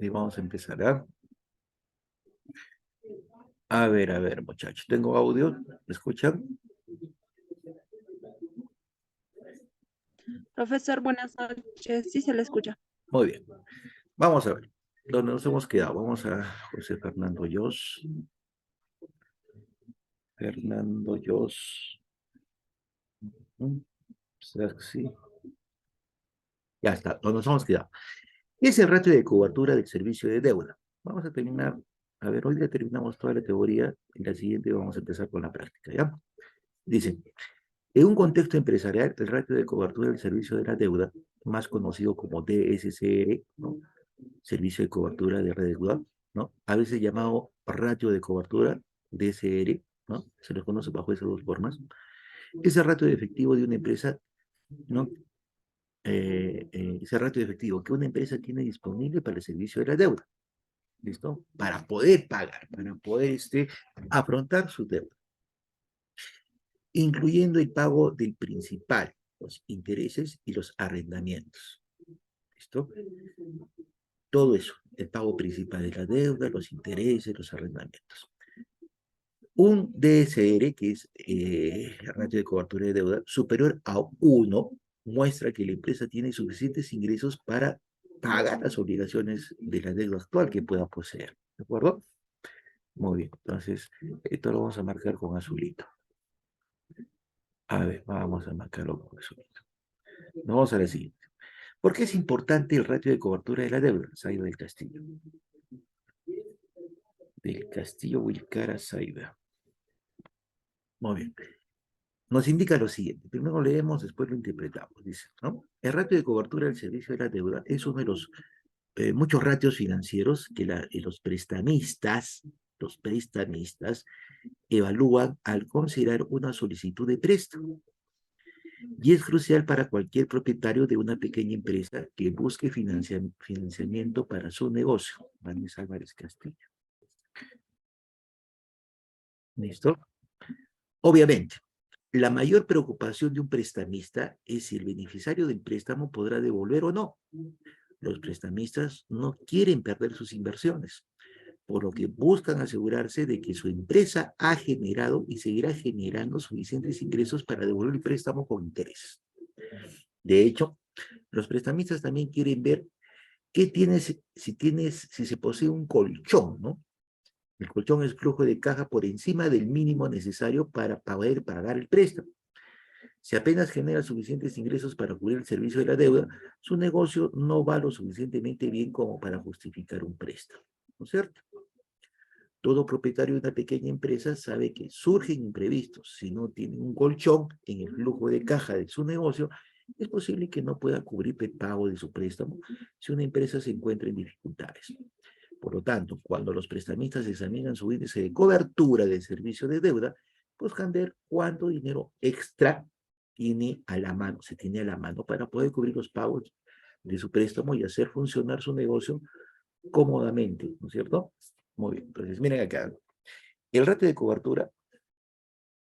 Y vamos a empezar, ¿ah? A ver, muchachos. ¿Tengo audio? ¿Me escuchan? Profesor, buenas noches. Sí, se le escucha. Muy bien. Vamos a ver. ¿Dónde nos hemos quedado? Vamos a José Fernando Yos. Fernando Yos. Sí. Ya está. ¿Dónde nos hemos quedado? Es el ratio de cobertura del servicio de deuda. Vamos a terminar. A ver, hoy ya terminamos toda la teoría. En la siguiente vamos a empezar con la práctica, ¿ya? Dice, en un contexto empresarial, el ratio de cobertura del servicio de la deuda, más conocido como DSCR, ¿no? Servicio de cobertura de red de deuda, ¿no? A veces llamado ratio de cobertura, DSR, ¿no? Se les conoce bajo esas dos formas. Es el ratio de efectivo de una empresa, ¿no? Ese ratio de efectivo que una empresa tiene disponible para el servicio de la deuda, ¿listo? Para poder pagar, para poder afrontar su deuda, incluyendo el pago del principal, los intereses y los arrendamientos, ¿listo? Todo eso, el pago principal de la deuda, los intereses, los arrendamientos. Un DSR, que es ratio de cobertura de deuda, superior a 1, muestra que la empresa tiene suficientes ingresos para pagar las obligaciones de la deuda actual que pueda poseer. ¿De acuerdo? Muy bien. Entonces, esto lo vamos a marcar con azulito. A ver, vamos a marcarlo con azulito. Nos vamos a la siguiente. ¿Por qué es importante el ratio de cobertura de la deuda? Saida del Castillo. Del Castillo Wilcara Saida. Muy bien. Nos indica lo siguiente. Primero lo leemos, después lo interpretamos. Dice, ¿no? El ratio de cobertura del servicio de la deuda es uno de los muchos ratios financieros que los prestamistas evalúan al considerar una solicitud de préstamo. Y es crucial para cualquier propietario de una pequeña empresa que busque financiamiento para su negocio. Vanessa Álvarez Castillo. ¿Listo? Obviamente, la mayor preocupación de un prestamista es si el beneficiario del préstamo podrá devolver o no. Los prestamistas no quieren perder sus inversiones, por lo que buscan asegurarse de que su empresa ha generado y seguirá generando suficientes ingresos para devolver el préstamo con interés. De hecho, los prestamistas también quieren ver qué tienes, si se posee un colchón, ¿no? El colchón es flujo de caja por encima del mínimo necesario para poder pagar el préstamo. Si apenas genera suficientes ingresos para cubrir el servicio de la deuda, su negocio no va lo suficientemente bien como para justificar un préstamo, ¿no es cierto? Todo propietario de una pequeña empresa sabe que surgen imprevistos. Si no tiene un colchón en el flujo de caja de su negocio, es posible que no pueda cubrir el pago de su préstamo si una empresa se encuentra en dificultades. Por lo tanto, cuando los prestamistas examinan su índice de cobertura del servicio de deuda, buscan ver cuánto dinero extra se tiene a la mano para poder cubrir los pagos de su préstamo y hacer funcionar su negocio cómodamente, ¿no es cierto? Muy bien, entonces miren acá. El ratio de cobertura,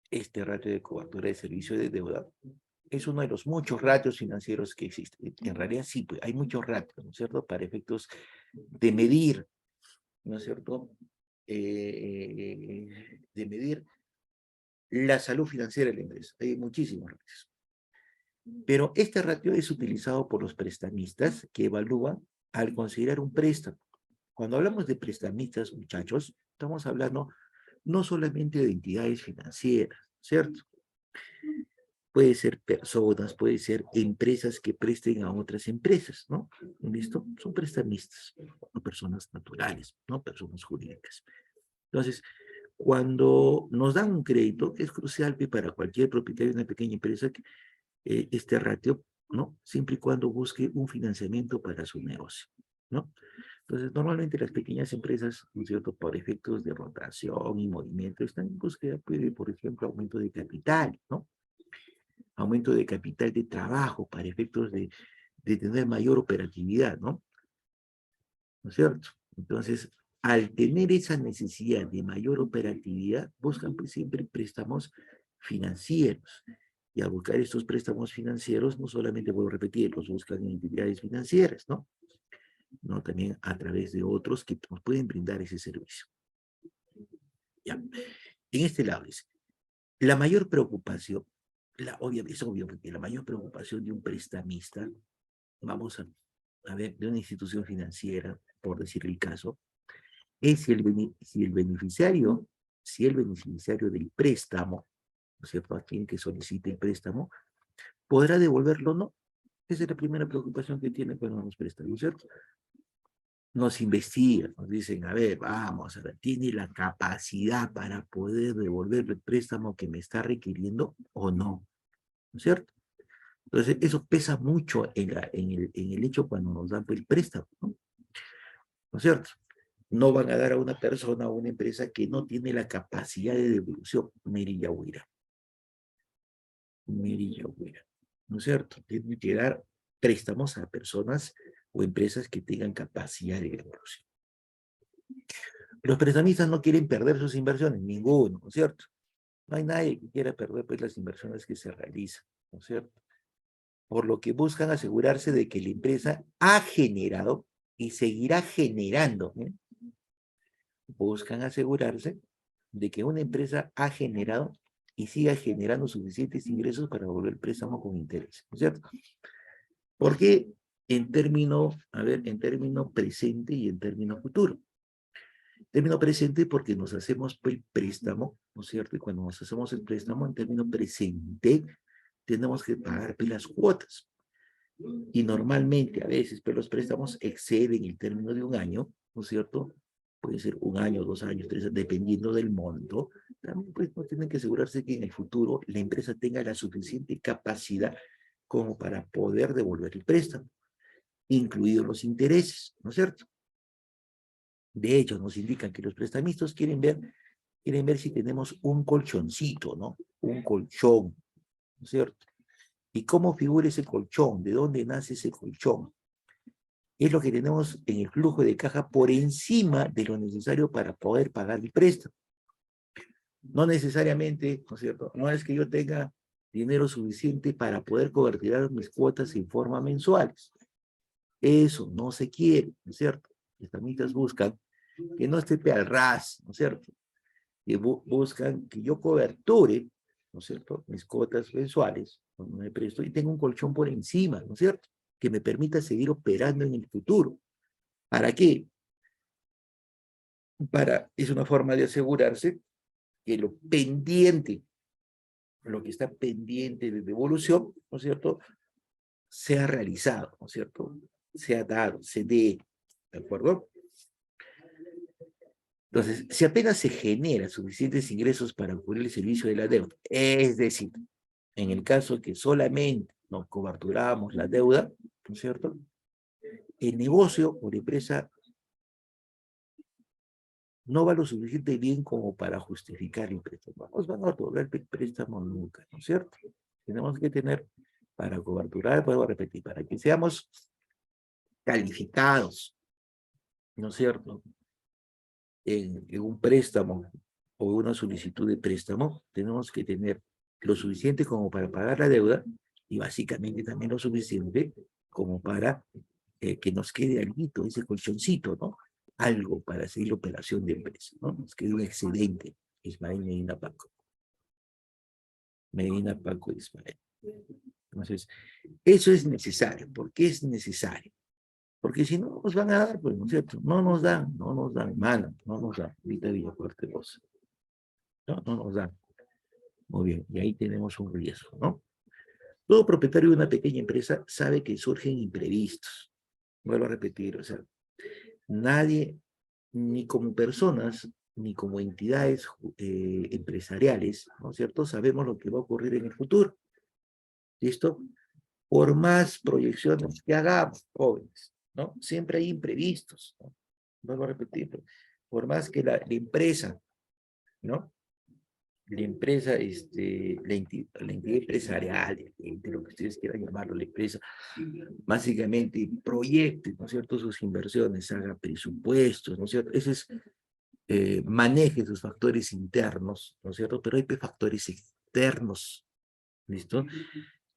este ratio de cobertura de servicio de deuda, es uno de los muchos ratios financieros que existen. En realidad sí, pues, hay muchos ratios, ¿no es cierto? Para efectos de medir, ¿no es cierto? De medir la salud financiera de la empresa. Hay muchísimos ratios. Pero este ratio es utilizado por los prestamistas que evalúan al considerar un préstamo. Cuando hablamos de prestamistas, muchachos, estamos hablando no solamente de entidades financieras, ¿cierto? Puede ser personas, puede ser empresas que presten a otras empresas, ¿no? ¿Listo? Son prestamistas, no personas naturales, no personas jurídicas. Entonces, cuando nos dan un crédito, es crucial para cualquier propietario de una pequeña empresa que este ratio, ¿no? Siempre y cuando busque un financiamiento para su negocio, ¿no? Entonces, normalmente las pequeñas empresas, ¿no es cierto?, por efectos de rotación y movimiento, están en búsqueda, por ejemplo, aumento de capital, ¿no? Aumento de capital de trabajo para efectos de tener mayor operatividad, ¿no? ¿No es cierto? Entonces, al tener esa necesidad de mayor operatividad, buscan pues, siempre préstamos financieros. Y al buscar estos préstamos financieros, no solamente, vuelvo a repetir, los buscan en entidades financieras, ¿no? ¿no? También a través de otros que nos pueden brindar ese servicio. Ya. En este lado dice, la mayor preocupación, es obvio que la mayor preocupación de un prestamista, vamos a ver, de una institución financiera, por decir el caso, es si el beneficiario del préstamo, ¿no es cierto?, a quien que solicite el préstamo, podrá devolverlo o no. Esa es la primera preocupación que tiene cuando nos prestan, ¿no es cierto? Nos investigan, nos dicen, a ver, vamos, a ver, ¿tiene la capacidad para poder devolver el préstamo que me está requiriendo o no? ¿No es cierto? Entonces, eso pesa mucho en el hecho cuando nos dan el préstamo, ¿no? ¿No es cierto? No van a dar a una persona o a una empresa que no tiene la capacidad de devolución. Mirilla Huira. ¿No es cierto? Tienen que dar préstamos a personas o empresas que tengan capacidad de devolución. Los prestamistas no quieren perder sus inversiones, ninguno, ¿no es cierto? No hay nadie que quiera perder pues, las inversiones que se realizan, ¿no es cierto? Por lo que buscan asegurarse de que la empresa ha generado y seguirá generando, ¿eh? Buscan asegurarse de que una empresa ha generado y siga generando suficientes ingresos para devolver el préstamo con interés, ¿no es cierto? Porque en término, a ver, en término presente y en término futuro. Término presente porque nos hacemos el préstamo, ¿no es cierto? Y cuando nos hacemos el préstamo en término presente, tenemos que pagar las cuotas. Y normalmente, a veces, pero los préstamos exceden el término de un año, ¿no es cierto? Puede ser un año, 2 años, 3 años, dependiendo del monto. También pues, no tienen que asegurarse que en el futuro la empresa tenga la suficiente capacidad como para poder devolver el préstamo, incluidos los intereses, ¿no es cierto? De hecho, nos indican que los prestamistas quieren ver si tenemos un colchoncito, ¿no? Un colchón, ¿no es cierto? ¿Y cómo figura ese colchón? ¿De dónde nace ese colchón? Es lo que tenemos en el flujo de caja por encima de lo necesario para poder pagar el préstamo. No necesariamente, ¿no es cierto? No es que yo tenga dinero suficiente para poder coberturar mis cuotas en forma mensuales. Eso no se quiere, ¿no es cierto? Los prestamistas buscan que no esté al ras, ¿no es cierto? Que buscan que yo coberture, ¿no es cierto?, mis cuotas mensuales, cuando me presto, y tengo un colchón por encima, ¿no es cierto?, que me permita seguir operando en el futuro. ¿Para qué? Es una forma de asegurarse que lo pendiente, lo que está pendiente de devolución, ¿no es cierto?, sea realizado, ¿no es cierto?, sea dado, se dé, ¿de acuerdo? Entonces, si apenas se genera suficientes ingresos para cubrir el servicio de la deuda, es decir, en el caso que solamente nos coberturamos la deuda, ¿no es cierto?, el negocio o la empresa no va lo suficiente bien como para justificar el préstamo. Nos van a otorgar el préstamo nunca, ¿no es cierto? Tenemos que tener, para coberturar, puedo repetir, para que seamos calificados, ¿no es cierto?, en un préstamo o una solicitud de préstamo, tenemos que tener lo suficiente como para pagar la deuda y básicamente también lo suficiente como para que nos quede algo, ese colchoncito, ¿no? Algo para seguir la operación de empresa, ¿no? Nos quede un excedente. Ismael Medina Paco Ismael. Entonces, eso es necesario. ¿Por qué es necesario? Porque si no nos van a dar, pues, ¿no es cierto? No nos dan, mano, no nos dan. Ahorita Villafuerte vos. No nos dan. Muy bien, y ahí tenemos un riesgo, ¿no? Todo propietario de una pequeña empresa sabe que surgen imprevistos. Vuelvo a repetir, o sea, nadie, ni como personas, ni como entidades empresariales, ¿no es cierto?, sabemos lo que va a ocurrir en el futuro. ¿Listo? Por más proyecciones que hagamos, jóvenes, ¿no? Siempre hay imprevistos, ¿no? Vuelvo a repetirlo. Por más que la empresa, ¿no?, la empresa, la entidad empresarial, de lo que ustedes quieran llamarlo, la empresa, básicamente proyecte, ¿no es cierto?, sus inversiones, haga presupuestos, ¿no es cierto? Ese es, maneje sus factores internos, ¿no es cierto? Pero hay factores externos, ¿listo?,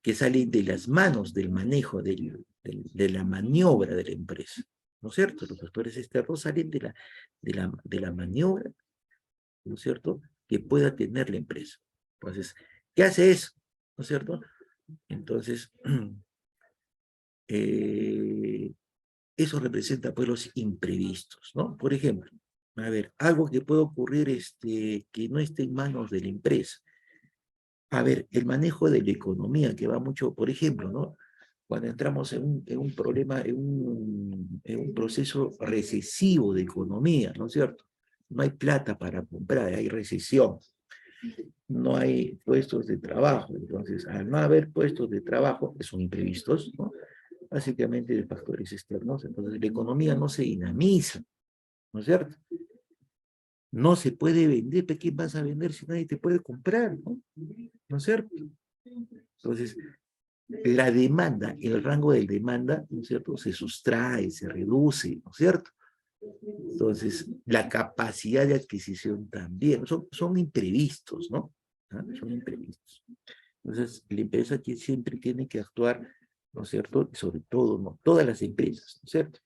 que salen de las manos del manejo, de la maniobra de la empresa, ¿no es cierto? Los factores externos salen de la maniobra, ¿no es cierto?, que pueda tener la empresa. Entonces, ¿qué hace eso? ¿No es cierto? Entonces, eso representa pues los imprevistos, ¿no? Por ejemplo, a ver, algo que puede ocurrir que no esté en manos de la empresa. A ver, el manejo de la economía, que va mucho, por ejemplo, ¿no? Cuando entramos en un problema, en un proceso recesivo de economía, ¿no es cierto? No hay plata para comprar, hay recesión, no hay puestos de trabajo. Entonces, al no haber puestos de trabajo, que son imprevistos, ¿no?, básicamente de factores externos, entonces la economía no se dinamiza, ¿no es cierto? No se puede vender, ¿pero qué vas a vender si nadie te puede comprar, ¿no? ¿No es cierto? Entonces, la demanda, el rango de demanda, ¿no es cierto?, se sustrae, se reduce, ¿no es cierto? Entonces, la capacidad de adquisición también, son imprevistos, ¿no? ¿Ah? Son imprevistos. Entonces, la empresa que siempre tiene que actuar, ¿no es cierto?, sobre todo, ¿no?, todas las empresas, ¿no es cierto?,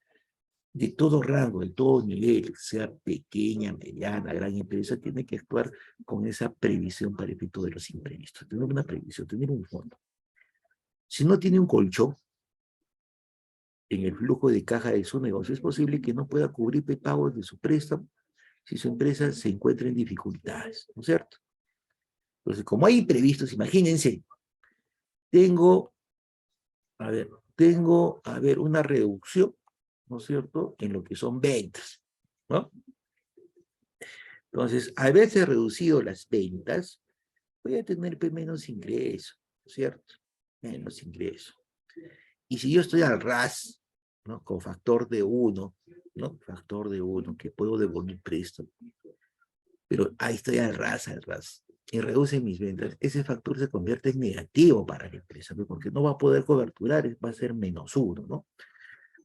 de todo rango, de todo nivel, sea pequeña, mediana, gran empresa, tiene que actuar con esa previsión para efecto de los imprevistos, tener una previsión, tener un fondo. Si no tiene un colchón en el flujo de caja de su negocio, es posible que no pueda cubrir pagos de su préstamo si su empresa se encuentra en dificultades, ¿no es cierto? Entonces, como hay imprevistos, imagínense, tengo, a ver, una reducción, ¿no es cierto?, en lo que son ventas, ¿no? Entonces, al haberse reducido las ventas, voy a tener pues, menos ingreso, ¿no es cierto? Menos ingreso. Y si yo estoy al ras, ¿no?, con factor de 1, ¿no? Factor de 1, que puedo devolver préstamo, pero ahí estoy al ras, y reduce mis ventas, ese factor se convierte en negativo para la empresa, ¿no?, porque no va a poder coberturar, va a ser -1, ¿no?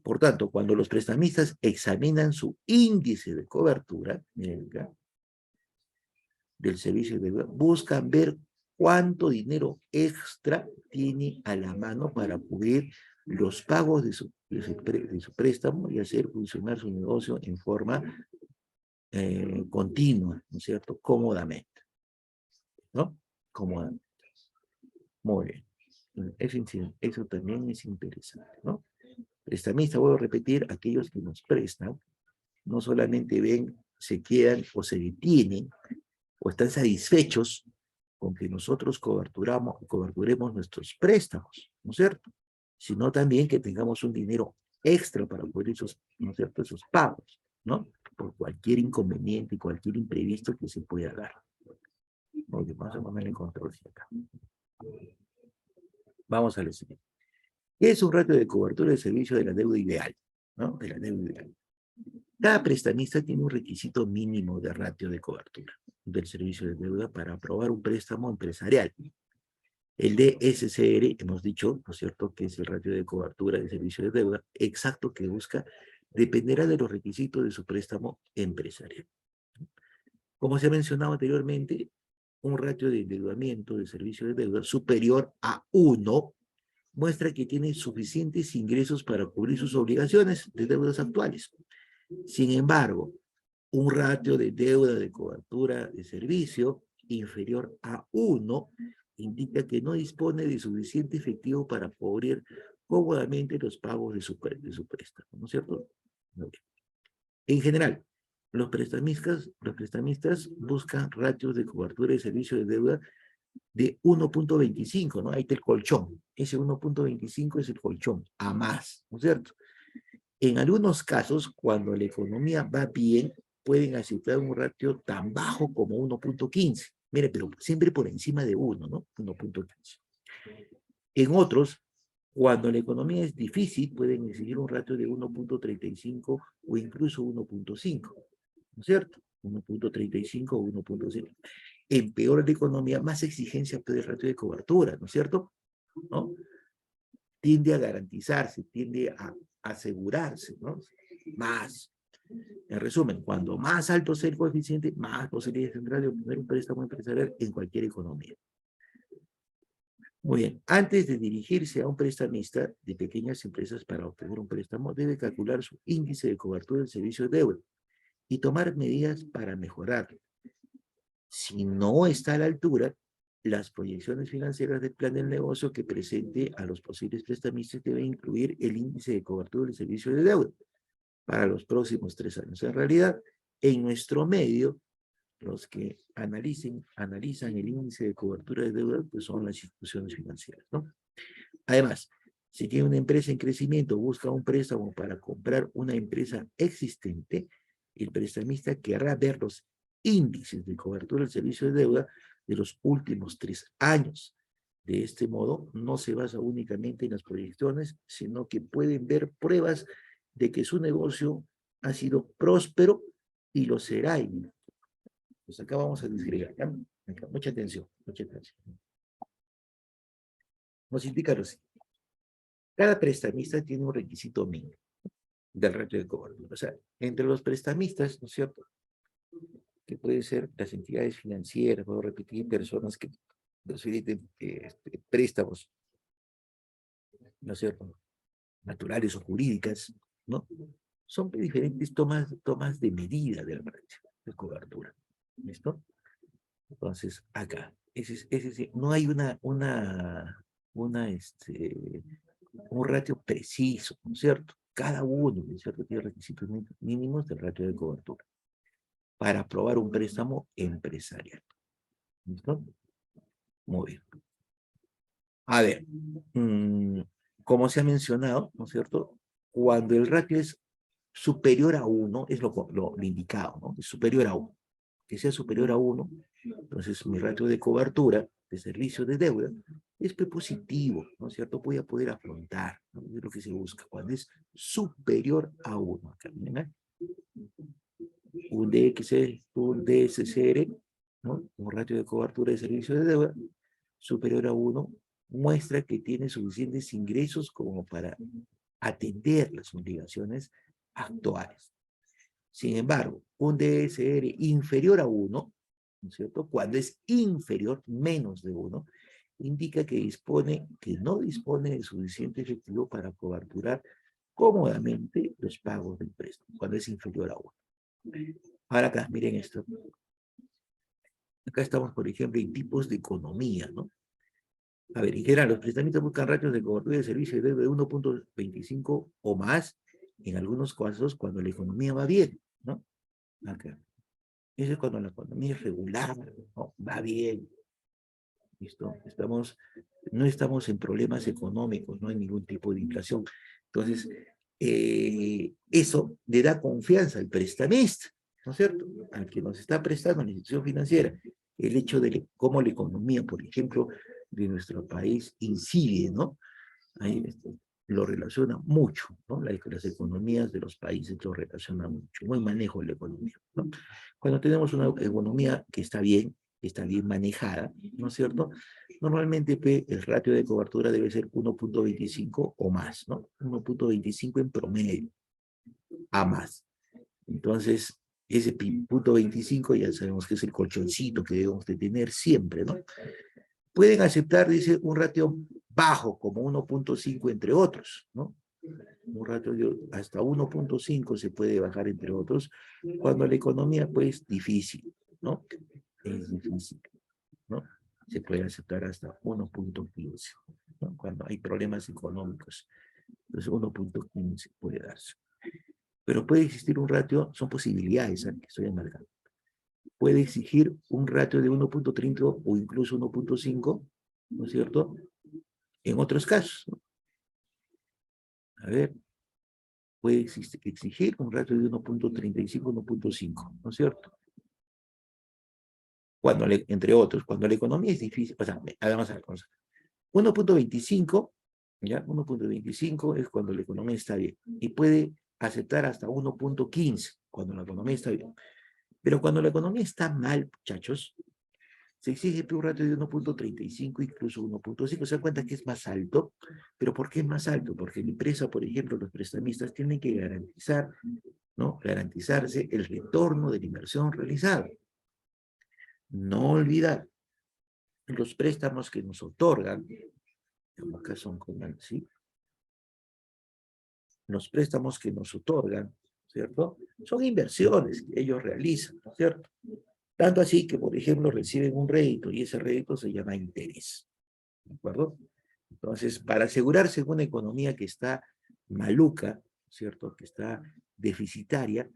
Por tanto, cuando los prestamistas examinan su índice de cobertura, miren acá, del servicio de deuda, buscan ver cuánto dinero extra tiene a la mano para cubrir los pagos de su préstamo y hacer funcionar su negocio en forma continua, ¿no es cierto?, cómodamente, ¿no? Cómodamente. Muy bien. Eso también es interesante, ¿no? Prestamista, voy a repetir, aquellos que nos prestan, no solamente ven, se quedan o se detienen o están satisfechos con que nosotros coberturemos nuestros préstamos, ¿no es cierto?, sino también que tengamos un dinero extra para cubrir esos, ¿no es cierto?, esos pagos, ¿no?, por cualquier inconveniente y cualquier imprevisto que se pueda dar. Porque más o menos el control acá. Vamos a lo siguiente. ¿Qué es un ratio de cobertura de servicio de la deuda ideal? ¿No? De la deuda ideal. Cada prestamista tiene un requisito mínimo de ratio de cobertura del servicio de deuda para aprobar un préstamo empresarial. El DSCR, hemos dicho, ¿no es cierto?, que es el ratio de cobertura del servicio de deuda exacto que busca, dependerá de los requisitos de su préstamo empresarial. Como se ha mencionado anteriormente, un ratio de endeudamiento de servicio de deuda superior a 1 muestra que tiene suficientes ingresos para cubrir sus obligaciones de deudas actuales. Sin embargo, un ratio de deuda de cobertura de servicio inferior a 1 indica que no dispone de suficiente efectivo para cubrir cómodamente los pagos de su préstamo, ¿no es cierto? En general, los prestamistas buscan ratios de cobertura de servicio de deuda de 1.25, ¿no? Ahí está el colchón. Ese 1.25 es el colchón, a más, ¿no es cierto? En algunos casos, cuando la economía va bien, pueden aceptar un ratio tan bajo como 1.15. Mire, pero siempre por encima de 1, ¿no? 1.15. En otros, cuando la economía es difícil, pueden exigir un ratio de 1.35 o incluso 1.5, ¿no es cierto? 1.35 o 1.5. En peor de economía, más exigencia puede el ratio de cobertura, ¿no es cierto? ¿No? Tiende a garantizarse, tiende a asegurarse, ¿no? Más. En resumen, cuando más alto sea el coeficiente, más posibilidades tendrá de obtener un préstamo empresarial en cualquier economía. Muy bien, antes de dirigirse a un prestamista de pequeñas empresas para obtener un préstamo, debe calcular su índice de cobertura del servicio de deuda y tomar medidas para mejorarlo. Si no está a la altura, las proyecciones financieras del plan del negocio que presente a los posibles prestamistas deben incluir el índice de cobertura del servicio de deuda para los próximos 3 años. En realidad, en nuestro medio, los que analizan el índice de cobertura de deuda, pues son las instituciones financieras, ¿no? Además, si tiene una empresa en crecimiento, busca un préstamo para comprar una empresa existente, el prestamista querrá ver los índices de cobertura del servicio de deuda de los últimos 3 años. De este modo, no se basa únicamente en las proyecciones, sino que pueden ver pruebas de que su negocio ha sido próspero y lo será. Pues acá vamos a disgregar. Mucha atención, mucha atención. Nos indica lo siguiente. Cada prestamista tiene un requisito mínimo del ratio de cobertura. O sea, entre los prestamistas, ¿no es cierto? Que puede ser las entidades financieras, puedo repetir, personas que nos soliciten préstamos, ¿no es cierto? Naturales o jurídicas, ¿no? Son diferentes tomas de medida del ratio de cobertura. ¿Listo? Entonces, acá, no hay un ratio preciso, ¿no es cierto? Cada uno, ¿no es cierto?, tiene requisitos mínimos del ratio de cobertura para aprobar un préstamo empresarial. ¿Listo? Muy bien. A ver, como se ha mencionado, ¿no es cierto?, cuando el ratio es superior a 1, es lo indicado, ¿no? Es superior a 1. Que sea superior a 1, entonces mi ratio de cobertura de servicio de deuda es positivo, ¿no es cierto? Voy a poder afrontar, ¿no? Es lo que se busca, cuando es superior a 1. Acá, miren, un DSCR, ¿no? Un ratio de cobertura de servicio de deuda superior a 1 muestra que tiene suficientes ingresos como para atender las obligaciones actuales. Sin embargo, un DSR inferior a 1, ¿no es cierto? Cuando es inferior, menos de 1, indica que no dispone de suficiente efectivo para coberturar cómodamente los pagos del préstamo, cuando es inferior a 1. Ahora acá, miren esto. Acá estamos, por ejemplo, en tipos de economía, ¿no? A ver, en general, los prestamistas buscan ratios de cobertura de servicio de 1.25 o más, en algunos casos, cuando la economía va bien, ¿no? Acá. Eso es cuando la economía es regular, ¿no? Va bien. ¿Listo? No estamos en problemas económicos, no hay ningún tipo de inflación. Entonces, eso le da confianza al prestamista, ¿no es cierto? Al que nos está prestando la institución financiera. El hecho de cómo la economía, por ejemplo, de nuestro país incide, ¿no? Ahí lo relaciona mucho, ¿no? Las economías de los países lo relacionan mucho, muy manejo de la economía, ¿no? Cuando tenemos una economía que está bien manejada, ¿no es cierto? Normalmente el ratio de cobertura debe ser 1.25 o más, ¿no? 1.25 en promedio, a más. Entonces, ese punto 25 ya sabemos que es el colchoncito que debemos de tener siempre, ¿no? Pueden aceptar, dice, un ratio bajo, como 1.5 entre otros, ¿no? Un ratio hasta 1.5 se puede bajar entre otros, cuando la economía, pues, difícil, ¿no? Es difícil, ¿no? Se puede aceptar hasta 1.15, ¿no? Cuando hay problemas económicos. Entonces, 1.15 puede darse. Pero puede existir un ratio, son posibilidades, ¿eh?, que estoy marcando. Puede exigir un ratio de 1.30 o incluso 1.5, ¿no es cierto?, en otros casos, ¿no? A ver, puede exigir un ratio de 1.35, 1.5, ¿no es cierto? Entre otros, cuando la economía es difícil, o sea, hagamos la cosa. 1.25, ¿ya? 1.25 es cuando la economía está bien. Y puede aceptar hasta 1.15 cuando la economía está bien. Pero cuando la economía está mal, muchachos, se exige un ratio de 1.35, incluso 1.5. Se dan cuenta que es más alto. ¿Pero por qué es más alto? Porque la empresa, por ejemplo, los prestamistas tienen que garantizar, ¿no? Garantizarse el retorno de la inversión realizada. No olvidar, los préstamos que nos otorgan, acá son como así, los préstamos que nos otorgan, ¿cierto? Son inversiones que ellos realizan, ¿no es cierto? Tanto así que, por ejemplo, reciben un rédito y ese rédito se llama interés, ¿de acuerdo? Entonces, para asegurarse una economía que está maluca, ¿cierto? Que está deficitaria,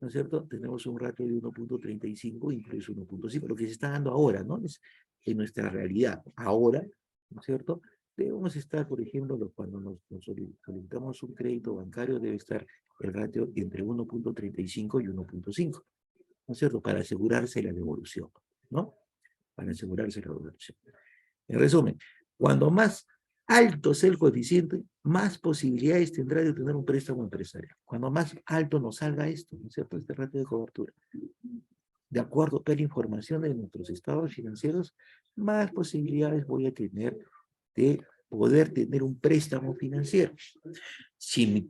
¿no es cierto? Tenemos un ratio de 1.35, incluso 1.5, lo que se está dando ahora, ¿no? Es en nuestra realidad. Ahora, ¿no es cierto? Debemos estar, por ejemplo, cuando nos solicitamos un crédito bancario, debe estar el ratio entre 1.35 y 1.5, ¿no es cierto? Para asegurarse la devolución, ¿no? Para asegurarse la devolución. En resumen, cuando más alto sea el coeficiente, más posibilidades tendrá de obtener un préstamo empresarial. Cuando más alto nos salga esto, ¿no es cierto? Este ratio de cobertura. De acuerdo a la información de nuestros estados financieros, más posibilidades voy a tener de poder tener un préstamo financiero. Si mi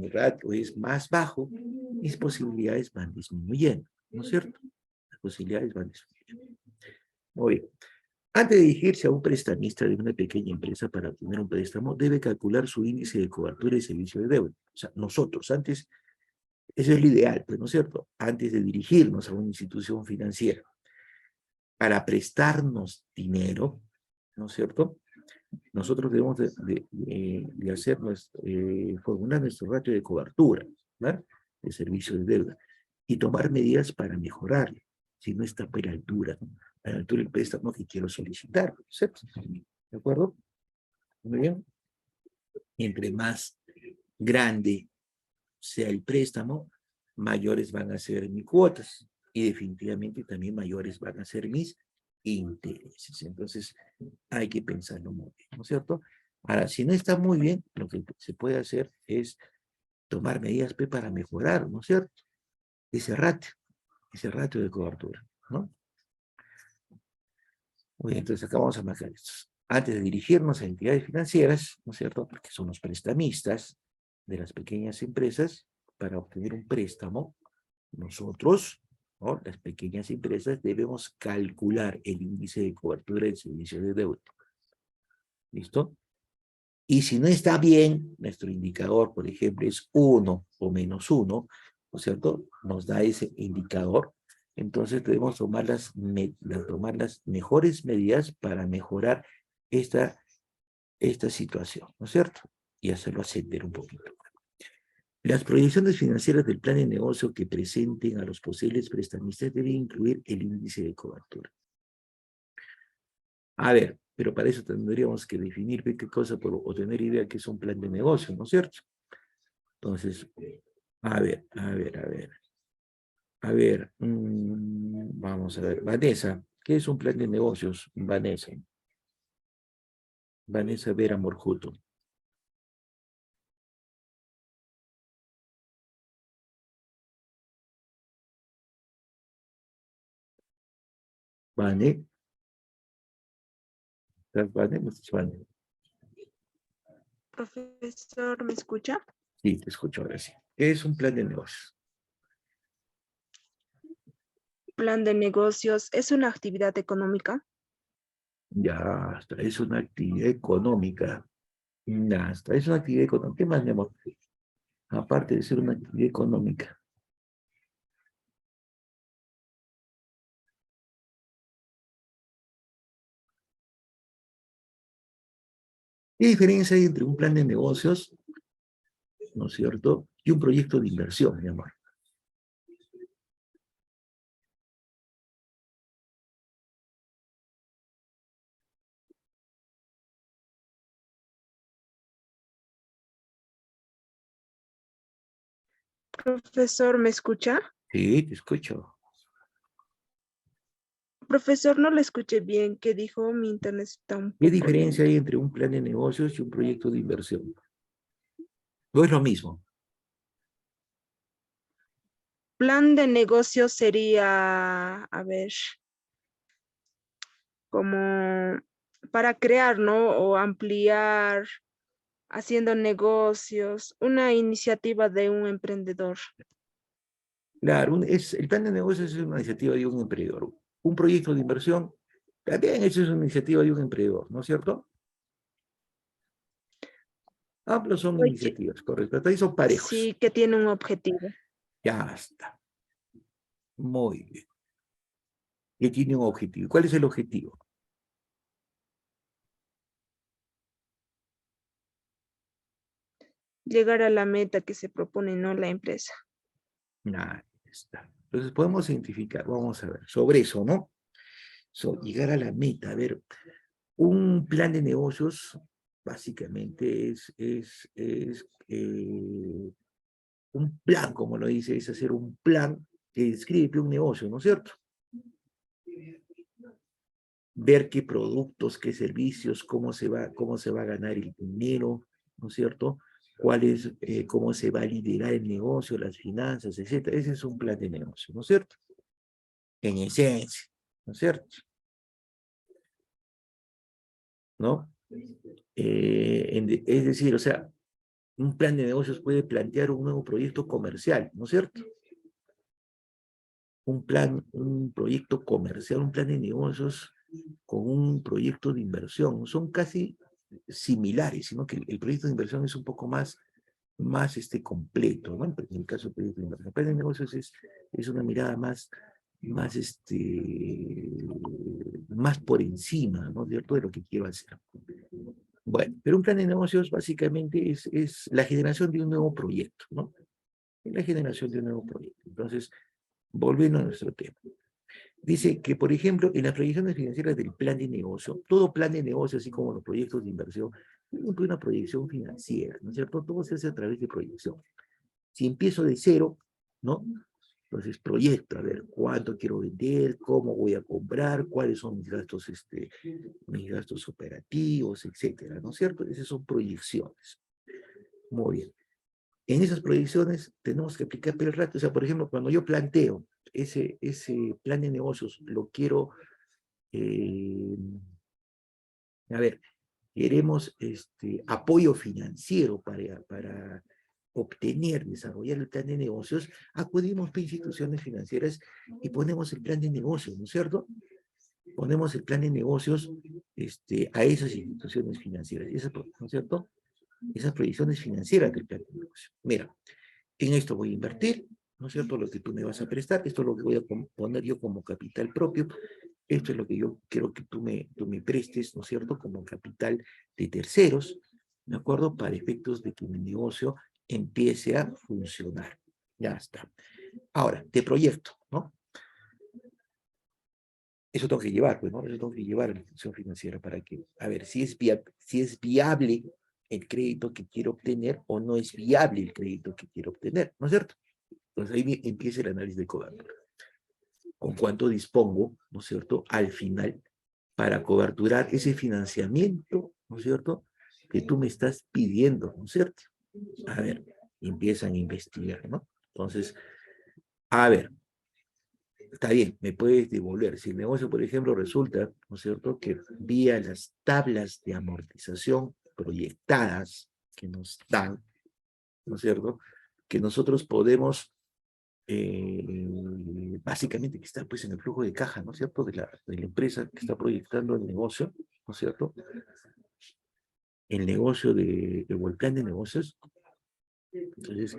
ratio es más bajo, mis posibilidades van disminuyendo, ¿no es cierto? Las posibilidades van disminuyendo. Muy bien. Antes de dirigirse a un prestamista de una pequeña empresa para obtener un préstamo, debe calcular su índice de cobertura y servicio de deuda. O sea, nosotros, antes, eso es lo ideal, pues, ¿no es cierto? Antes de dirigirnos a una institución financiera para prestarnos dinero, ¿no es cierto? Nosotros debemos de hacer formular nuestro ratio de cobertura, ¿verdad? De servicio de deuda, y tomar medidas para mejorarlo, si no está por la altura, ¿no? A la altura del préstamo que quiero solicitar, ¿cierto? ¿De acuerdo? Muy bien. Entre más grande sea el préstamo, mayores van a ser mis cuotas y definitivamente también mayores van a ser mis intereses. Entonces, hay que pensarlo muy bien, ¿no es cierto? Ahora, si no está muy bien, lo que se puede hacer es tomar medidas para mejorar, ¿no es cierto? Ese ratio de cobertura, ¿no? Muy bien, entonces acá vamos a marcar esto. Antes de dirigirnos a entidades financieras, ¿no es cierto? Porque son los prestamistas de las pequeñas empresas, para obtener un préstamo, nosotros, ¿no? Las pequeñas empresas, debemos calcular el índice de cobertura del servicio de deuda. ¿Listo? Y si no está bien, nuestro indicador, por ejemplo, es 1 o -1, ¿no es cierto? Nos da ese indicador. Entonces debemos tomar las mejores medidas para mejorar esta situación, ¿no es cierto? Y hacerlo ascender un poquito. Las proyecciones financieras del plan de negocio que presenten a los posibles prestamistas deben incluir el índice de cobertura. A ver, pero para eso tendríamos que definir qué cosa, o tener idea que es un plan de negocio, ¿no es cierto? Entonces, vamos a ver, Vanessa, ¿qué es un plan de negocios? Vanessa Vera Morjuto. Vane, ¿estás Vane? ¿No estás Vane? Profesor, ¿me escucha? Sí, te escucho ahora sí. ¿Qué es un plan de negocios? Plan de negocios es una actividad económica. Ya, hasta es una actividad económica. Ya, hasta es una actividad económica. ¿Qué más, mi amor? Aparte de ser una actividad económica. ¿Qué diferencia hay entre un plan de negocios, ¿no es cierto?, y un proyecto de inversión, mi amor? Profesor, ¿me escucha? Sí, te escucho. Profesor, no le escuché bien. ¿Qué dijo? Mi internet está un ¿Qué poco diferencia lento. hay entre un plan de negocios y un proyecto de inversión? No es lo mismo. Plan de negocios sería, a ver, como para crear, ¿no? O ampliar, haciendo negocios, una iniciativa de un emprendedor. Claro, el plan de negocios es una iniciativa de un emprendedor. Un proyecto de inversión También eso es una iniciativa de un emprendedor, ¿no es cierto? Ambos son Oye, iniciativas, correcto. Ahí son parejos. sí que tiene un objetivo. Ya está. Muy bien. Que tiene un objetivo. ¿Cuál es el objetivo? Llegar a la meta que se propone, no la empresa. Ahí está. Entonces podemos identificar, vamos a ver, sobre eso, ¿no? Llegar a la meta. A ver, un plan de negocios básicamente es un plan, como lo dice, es hacer un plan que describe un negocio, ¿no es cierto? Ver qué productos, qué servicios, cómo se va a ganar el dinero, ¿no es cierto? Cómo se va a liderar el negocio, las finanzas, etcétera. Ese es un plan de negocio, ¿no es cierto? En esencia, ¿no es cierto? ¿No? Es decir, o sea, un plan de negocios puede plantear un nuevo proyecto comercial, ¿no es cierto? Un proyecto comercial, un plan de negocios con un proyecto de inversión. Son casi similares, sino que el proyecto de inversión es un poco más completo, ¿no? En el caso del proyecto de inversión. El plan de negocios es una mirada más por encima, ¿no? ¿Cierto? De lo que quiero hacer. Bueno, pero un plan de negocios básicamente es la generación de un nuevo proyecto, ¿no? La generación de un nuevo proyecto. Entonces, volviendo a nuestro tema. Dice que, por ejemplo, en las proyecciones financieras del plan de negocio, todo plan de negocio, así como los proyectos de inversión, tiene una proyección financiera, ¿no es cierto? Todo se hace a través de proyección. Si empiezo de cero, ¿no? Entonces proyecto, a ver, cuánto quiero vender, cómo voy a comprar, cuáles son mis gastos operativos, etcétera, ¿no es cierto? Esas son proyecciones. Muy bien. En esas proyecciones tenemos que aplicar el ratio. O sea, por ejemplo, cuando yo planteo ese plan de negocios, lo quiero, eh, a ver, queremos apoyo financiero para obtener, desarrollar el plan de negocios, acudimos a instituciones financieras y ponemos el plan de negocios, ¿no es cierto? Ponemos el plan de negocios a esas instituciones financieras, ¿no es cierto? Esas proyecciones financieras del plan de negocios. Mira, en esto voy a invertir, ¿no es cierto? Lo que tú me vas a prestar, esto es lo que voy a poner yo como capital propio, esto es lo que yo quiero que tú me prestes, ¿no es cierto? Como capital de terceros, ¿de acuerdo? Para efectos de que mi negocio empiece a funcionar. Ya está. Ahora, te proyecto, ¿no? Eso tengo que llevar, pues, ¿no? Eso tengo que llevar a la institución financiera para que, a ver, si es viable el crédito que quiero obtener o no es viable el crédito que quiero obtener, ¿no es cierto? Entonces ahí empieza el análisis de cobertura. ¿Con cuánto dispongo, no es cierto, al final para coberturar ese financiamiento, ¿no es cierto?, que tú me estás pidiendo, ¿no es cierto? A ver, empiezan a investigar, ¿no? Entonces, a ver, está bien, me puedes devolver. Si el negocio, por ejemplo, resulta, ¿no es cierto?, que vía las tablas de amortización proyectadas que nos dan, ¿no es cierto?, que nosotros podemos básicamente que está pues en el flujo de caja, ¿no es cierto?, de la empresa que está proyectando el negocio, ¿no es cierto?, el negocio o el plan de negocios. Entonces,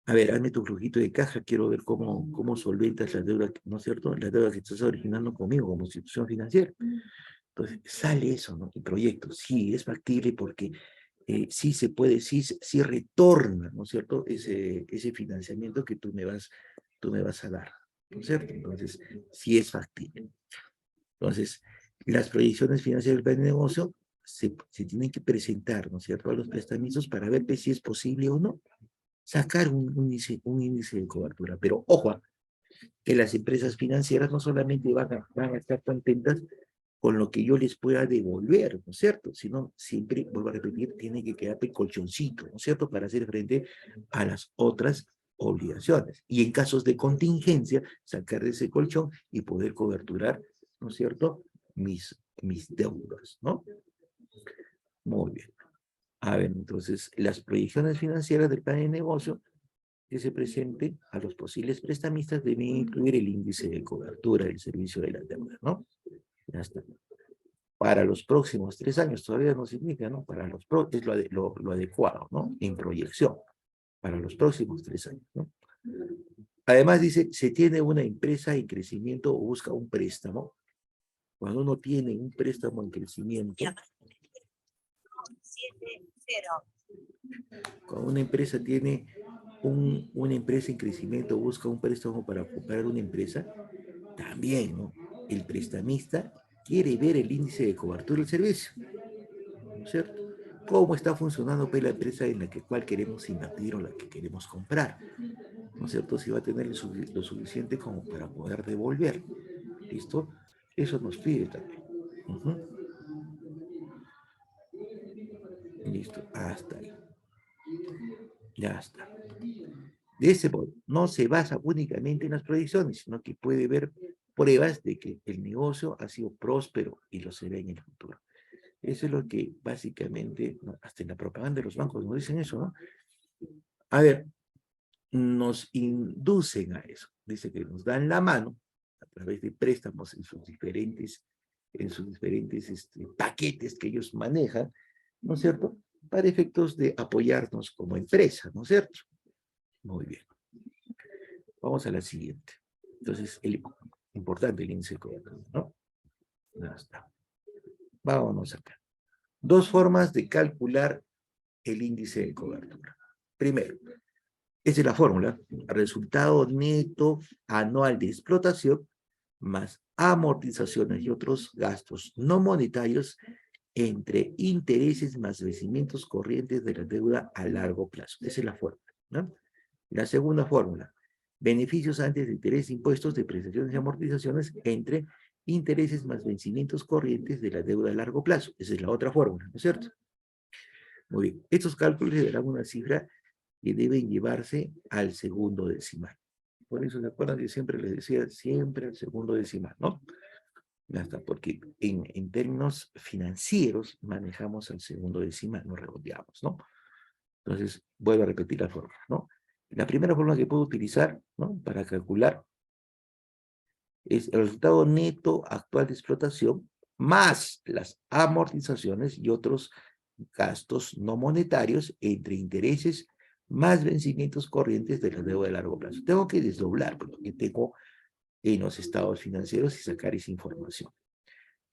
a ver, hazme tu flujito de caja, quiero ver cómo solventas las deudas, ¿no es cierto?, las deudas que estás originando conmigo como institución financiera. Entonces, sale eso, ¿no?, el proyecto, sí, es factible porque sí se puede, sí retorna, ¿no es cierto?, ese financiamiento que tú me vas a dar, ¿no es cierto? Entonces, sí es factible. Entonces, las proyecciones financieras del plan de negocio se tienen que presentar, ¿no es cierto?, a los prestamistas para ver si es posible o no sacar un índice de cobertura. Pero ojo, que las empresas financieras no solamente van a estar contentas con lo que yo les pueda devolver, ¿no es cierto? Sino siempre, vuelvo a repetir, tiene que quedar el colchoncito, ¿no es cierto?, para hacer frente a las otras obligaciones. Y en casos de contingencia, sacar de ese colchón y poder coberturar, ¿no es cierto?, mis deudas, ¿no? Muy bien. A ver, entonces, las proyecciones financieras del plan de negocio que se presenten a los posibles prestamistas deben incluir el índice de cobertura del servicio de la deuda, ¿no? Ya está. Para los próximos 3 años, todavía no significa, ¿no? Para los es lo adecuado, ¿no? En proyección, para los próximos 3 años, ¿no? Además dice, se tiene una empresa en crecimiento o busca un préstamo. Cuando uno tiene un préstamo en crecimiento, cuando una empresa tiene una empresa en crecimiento o busca un préstamo para comprar una empresa, también, ¿no? El prestamista quiere ver el índice de cobertura del servicio, ¿no es cierto? ¿Cómo está funcionando pues, la empresa en la cual queremos invertir o la que queremos comprar? ¿No es cierto? Si va a tener lo suficiente como para poder devolver. ¿Listo? Eso nos pide también. Listo, hasta ahí. Ya está. De ese modo, no se basa únicamente en las proyecciones, sino que puede ver pruebas de que el negocio ha sido próspero y lo será en el futuro. Eso es lo que básicamente, ¿no? Hasta en la propaganda de los bancos nos dicen eso, ¿no? A ver, nos inducen a eso. Dice que nos dan la mano a través de préstamos en sus diferentes paquetes que ellos manejan, ¿no es cierto? Para efectos de apoyarnos como empresa, ¿no es cierto? Muy bien. Vamos a la siguiente. Entonces, importante el índice de cobertura, ¿no? Ya está. Vámonos acá. 2 formas de calcular el índice de cobertura. Primero, esa es la fórmula, resultado neto anual de explotación más amortizaciones y otros gastos no monetarios entre intereses más vencimientos corrientes de la deuda a largo plazo. Esa es la fórmula, ¿no? La segunda fórmula, beneficios antes de interés, impuestos, depreciaciones y amortizaciones entre intereses más vencimientos corrientes de la deuda a largo plazo. Esa es la otra fórmula, ¿no es cierto? Muy bien, estos cálculos le darán una cifra que deben llevarse al segundo decimal. Por eso, ¿se acuerdan? Yo siempre les decía, siempre al segundo decimal, ¿no? Hasta porque en términos financieros manejamos al segundo decimal, no redondeamos, ¿no? Entonces, vuelvo a repetir la fórmula, ¿no? La primera fórmula que puedo utilizar, ¿no? Para calcular es el resultado neto actual de explotación más las amortizaciones y otros gastos no monetarios entre intereses más vencimientos corrientes de la deuda de largo plazo. Tengo que desdoblar lo que tengo en los estados financieros y sacar esa información.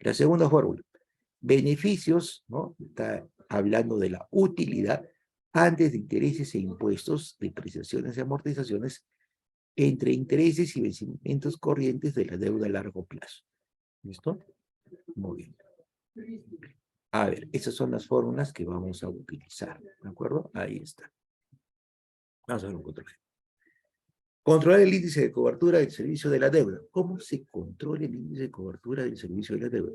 La segunda fórmula, beneficios, ¿no? Está hablando de la utilidad antes de intereses e impuestos, depreciaciones y amortizaciones entre intereses y vencimientos corrientes de la deuda a largo plazo. ¿Listo? Muy bien. A ver, esas son las fórmulas que vamos a utilizar. ¿De acuerdo? Ahí está. Vamos a ver un control. Controlar el índice de cobertura del servicio de la deuda. ¿Cómo se controla el índice de cobertura del servicio de la deuda?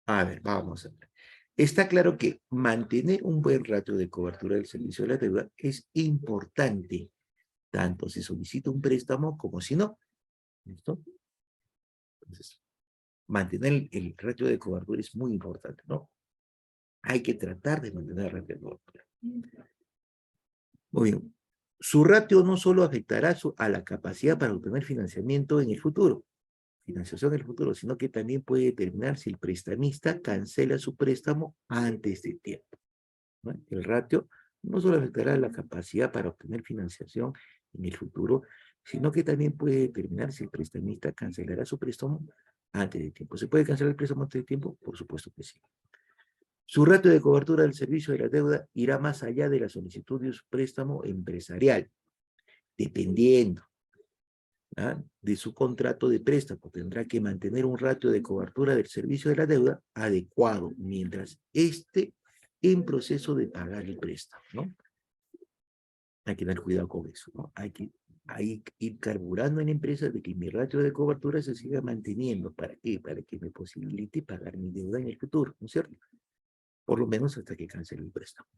A ver, vamos a ver. Está claro que mantener un buen ratio de cobertura del servicio de la deuda es importante, tanto si solicita un préstamo como si no. ¿Listo? Entonces, mantener el ratio de cobertura es muy importante, ¿no? Hay que tratar de mantener el ratio de cobertura. Muy bien. Su ratio no solo afectará a la capacidad para obtener financiamiento en el futuro, financiación en el futuro, sino que también puede determinar si el prestamista cancela su préstamo antes de tiempo, ¿no? El ratio no solo afectará la capacidad para obtener financiación en el futuro, sino que también puede determinar si el prestamista cancelará su préstamo antes de tiempo. ¿Se puede cancelar el préstamo antes de tiempo? Por supuesto que sí. Su ratio de cobertura del servicio de la deuda irá más allá de la solicitud de un préstamo empresarial, dependiendo, ¿ah?, de su contrato de préstamo. Tendrá que mantener un ratio de cobertura del servicio de la deuda adecuado mientras esté en proceso de pagar el préstamo, ¿no? Hay que tener cuidado con eso, ¿no? Hay que ir carburando en la empresa de que mi ratio de cobertura se siga manteniendo. ¿Para qué? Para que me posibilite pagar mi deuda en el futuro, ¿no es cierto? Por lo menos hasta que cancele el préstamo.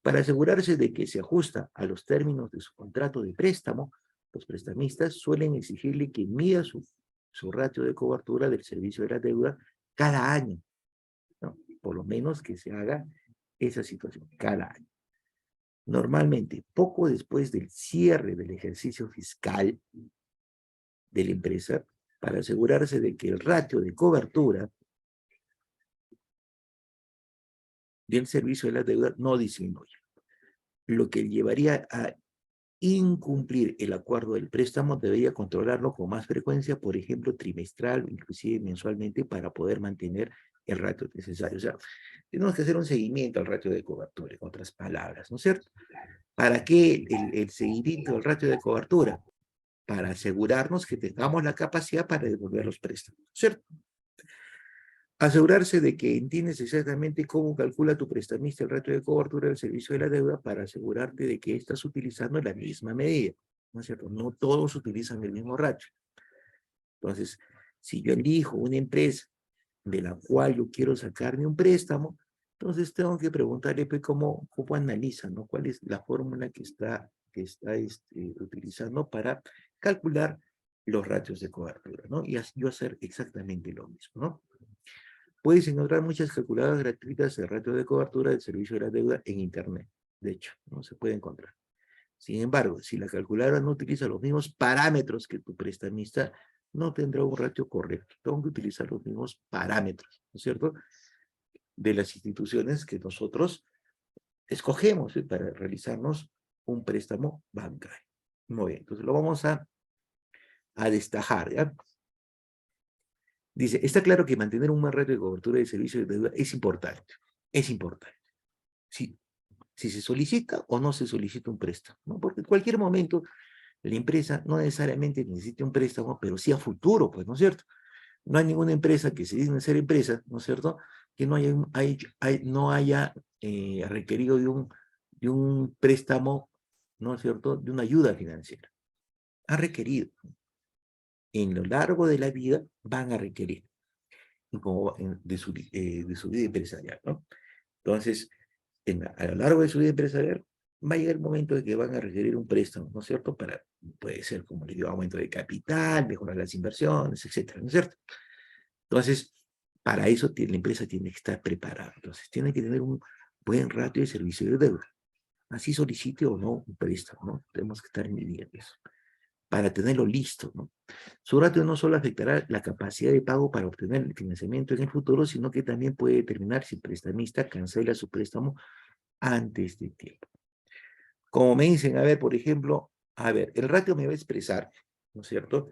Para asegurarse de que se ajusta a los términos de su contrato de préstamo, los prestamistas suelen exigirle que mida su ratio de cobertura del servicio de la deuda cada año, ¿no? Por lo menos que se haga esa situación cada año. Normalmente, poco después del cierre del ejercicio fiscal de la empresa, para asegurarse de que el ratio de cobertura del servicio de la deuda no disminuya, lo que llevaría a incumplir el acuerdo del préstamo. Debería controlarlo con más frecuencia, por ejemplo, trimestral, inclusive mensualmente, para poder mantener el ratio necesario. O sea, tenemos que hacer un seguimiento al ratio de cobertura, en otras palabras, ¿no es cierto? ¿Para qué el seguimiento del ratio de cobertura? Para asegurarnos que tengamos la capacidad para devolver los préstamos, ¿cierto? Asegurarse de que entiendes exactamente cómo calcula tu prestamista el ratio de cobertura del servicio de la deuda para asegurarte de que estás utilizando la misma medida, ¿no es cierto? No todos utilizan el mismo ratio. Entonces, si yo elijo una empresa de la cual yo quiero sacarme un préstamo, entonces tengo que preguntarle pues, cómo analiza, ¿no? ¿Cuál es la fórmula que está utilizando para calcular los ratios de cobertura, ¿no? Y así yo hacer exactamente lo mismo, ¿no? Puedes encontrar muchas calculadoras gratuitas de ratio de cobertura del servicio de la deuda en Internet. De hecho, no se puede encontrar. Sin embargo, si la calculadora no utiliza los mismos parámetros que tu prestamista, no tendrá un ratio correcto. Tengo que utilizar los mismos parámetros, ¿no es cierto?, de las instituciones que nosotros escogemos para realizarnos un préstamo bancario. Muy bien, entonces lo vamos a destacar, ¿ya? Dice, está claro que mantener un buen ratio de cobertura de servicio de deuda es importante. Es importante. Si se solicita o no se solicita un préstamo, ¿no? Porque en cualquier momento la empresa no necesariamente necesite un préstamo, pero sí a futuro, pues, ¿no es cierto? No hay ninguna empresa que se digne ser empresa, ¿no es cierto?, que no haya requerido de un préstamo, ¿no es cierto?, de una ayuda financiera. Ha requerido. En lo largo de la vida van a requerir de su vida empresarial, ¿no? Entonces, a lo largo de su vida empresarial, va a llegar el momento de que van a requerir un préstamo, ¿no es cierto? Puede ser, como le digo, aumento de capital, mejorar las inversiones, etcétera, ¿no es cierto? Entonces, para eso la empresa tiene que estar preparada. Entonces, tiene que tener un buen ratio de servicio de deuda. Así solicite o no un préstamo, ¿no? Tenemos que estar midiendo eso, para tenerlo listo, ¿no? Su ratio no solo afectará la capacidad de pago para obtener el financiamiento en el futuro, sino que también puede determinar si el prestamista cancela su préstamo antes de tiempo. Como me dicen, a ver, por ejemplo, a ver, el ratio me va a expresar, ¿no es cierto?,